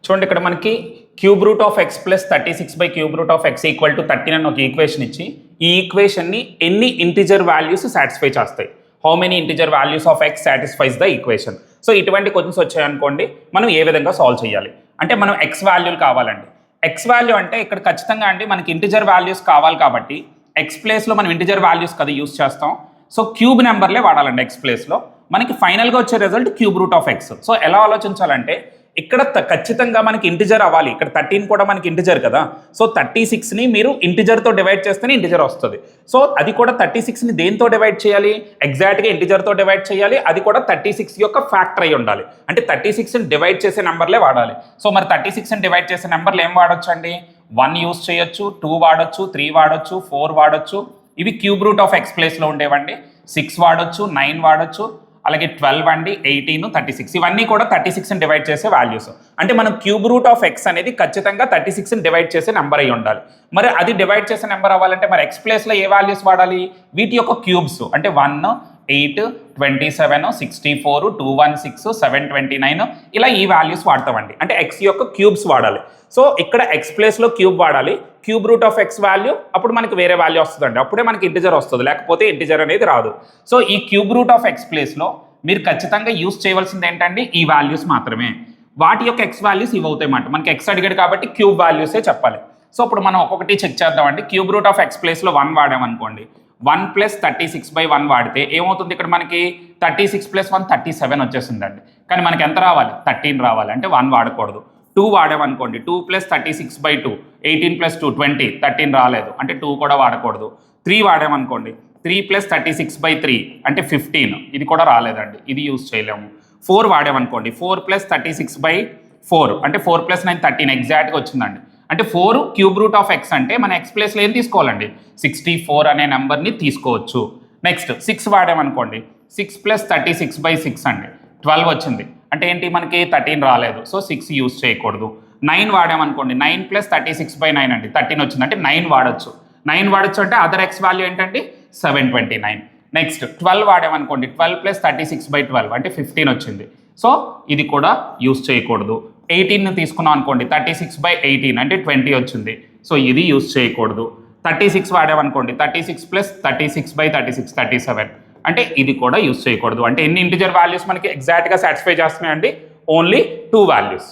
చూడండి ఇక్కడ మనకి cube root of X plus 36 by cube root of X equal to 13 అని ఒక ఈక్వేషన్ ఇచ్చి ఈ ఈక్వేషన్ని ఎన్ని ఇంటిజర్ వాల్యూస్ సాటిస్ఫై చేస్తాయి, how many integer values of X satisfies the equation. So ఇటువంటి క్వశ్చన్స్ వచ్చాయనుకోండి మనం ఏ విధంగా సాల్వ్ చేయాలి అంటే మనం ఎక్స్ వాల్యూలు కావాలండి. ఎక్స్ వాల్యూ అంటే ఇక్కడ ఖచ్చితంగా అండి మనకి ఇంటిజర్ వాల్యూస్ కావాలి కాబట్టి ఎక్స్ ప్లేస్లో మనం ఇంటిజర్ వాల్యూస్ కదా యూస్ చేస్తాం. సో క్యూబ్ నెంబర్లే వాడాలండి ఎక్స్ ప్లేస్లో. మనకి ఫైనల్గా వచ్చే result cube root of X. So ఎలా ఆలోచించాలంటే ఇక్కడ ఖచ్చితంగా మనకి ఇంటిజర్ అవ్వాలి. ఇక్కడ 13 కూడా మనకి ఇంటిజర్ కదా. సో 36ని మీరు ఇంటిజర్తో డివైడ్ చేస్తేనే ఇంటిజర్ వస్తుంది. సో అది కూడా 36ని దేంతో డివైడ్ చేయాలి, ఎగ్జాక్ట్గా ఇంటిజర్తో డివైడ్ చేయాలి. అది కూడా 36 యొక్క ఫ్యాక్టర్ అయి ఉండాలి. అంటే 36ని డివైడ్ చేసే నెంబర్లే వాడాలి. సో మరి 36ని డివైడ్ చేసే నెంబర్లు ఏం వాడొచ్చు అండి? 1 యూస్ చేయొచ్చు, 2 వాడొచ్చు, 3 వాడొచ్చు, 4 వాడొచ్చు. ఇవి క్యూబ్ రూట్ ఆఫ్ ఎక్స్ ప్లేస్లో ఉండేవండి. 6 వాడొచ్చు, 9 వాడొచ్చు, అలాగే 12 అండి, 18, 36 ఇవన్నీ కూడా 36ని డివైడ్ చేసే వాల్యూస్. అంటే మనం క్యూబ్ రూట్ ఆఫ్ ఎక్స్ అనేది ఖచ్చితంగా 36ని డివైడ్ చేసే నెంబర్ అయి ఉండాలి. మరి అది డివైడ్ చేసే నెంబర్ అవ్వాలంటే మరి ఎక్స్ ప్లేస్లో ఏ వాల్యూస్ వాడాలి? వీటి యొక్క క్యూబ్స్ అంటే 1, 8, 27, 64, 216, 729 ఇలా ఈ వాల్యూస్ వాడతామండి. అంటే ఎక్స్ యొక్క క్యూబ్స్ వాడాలి. సో ఇక్కడ ఎక్స్ ప్లేస్లో క్యూబ్ వాడాలి. Cube root of X value అప్పుడు మనకి వేరే వాల్యూ వస్తుందండి. అప్పుడే మనకి ఇంటిజర్ వస్తుంది, లేకపోతే ఇంటిజర్ అనేది రాదు. సో ఈ క్యూబ్ రూట్ ఆఫ్ ఎక్స్ ప్లేస్లో మీరు ఖచ్చితంగా యూస్ చేయవలసింది ఏంటండి? ఈ వాల్యూస్ మాత్రమే. వాటి యొక్క ఎక్స్ వాల్యూస్ ఇవి అవుతాయన్నమాట. మనకి ఎక్స్ అడిగాడు కాబట్టి క్యూబ్ వాల్యూసే చెప్పాలి. సో ఇప్పుడు మనం ఒక్కొక్కటి చెక్ చేద్దామండి. క్యూబ్ రూట్ ఆఫ్ ఎక్స్ ప్లేస్లో 1 వాడామనుకోండి, 1 + 36/1 వాడితే ఏమవుతుంది? ఇక్కడ మనకి 36 + 1 37 వచ్చేసిందండి. కానీ మనకి ఎంత రావాలి? 13 రావాలి. అంటే 1 వాడకూడదు. 2 వాడామనుకోండి, 2 + 36/2 18 + 2 20 13 రాలేదు. అంటే 2 కూడా వాడకూడదు. 3 వాడామనుకోండి, 3 + 36/3 అంటే 15 ఇది కూడా రాలేదండి, ఇది యూజ్ చేయలేము. 4 వాడామనుకోండి, 4 + 36/4 అంటే 4 + 9 13 ఎగ్జాక్ట్గా వచ్చిందండి. అంటే 4 క్యూబ్ రూట్ ఆఫ్ ఎక్స్ అంటే మన ఎక్స్ ప్లేస్లో ఏం తీసుకోవాలండి? 64 అనే నెంబర్ని తీసుకోవచ్చు. నెక్స్ట్ 6 వాడామనుకోండి, 6 + 36/6 అండి 12 వచ్చింది. అంటే ఏంటి? మనకి 13 రాలేదు. సో 6 యూజ్ చేయకూడదు. 9 వాడామనుకోండి, 9 + 36/9 అండి 13 వచ్చింది. అంటే 9 వాడచ్చు. 9 వాడచ్చు అంటే అదర్ ఎక్స్ వాల్యూ ఏంటంటే 729. నెక్స్ట్ 12 వాడామనుకోండి, 12 + 36/12 అంటే 15 వచ్చింది. సో ఇది కూడా యూజ్ చేయకూడదు. 18ని తీసుకున్నాం అనుకోండి, 36/18 అంటే 20 వచ్చింది. సో ఇది యూజ్ చేయకూడదు. 36 వాడామనుకోండి, 36 + 36/36 37 అంటే ఇది కూడా యూజ్ చేయకూడదు. అంటే ఎన్ని ఇంటిజర్ వాల్యూస్ మనకి ఎగ్జాక్ట్గా సాటిస్ఫై చేస్తున్నాయండి? Only 2 values.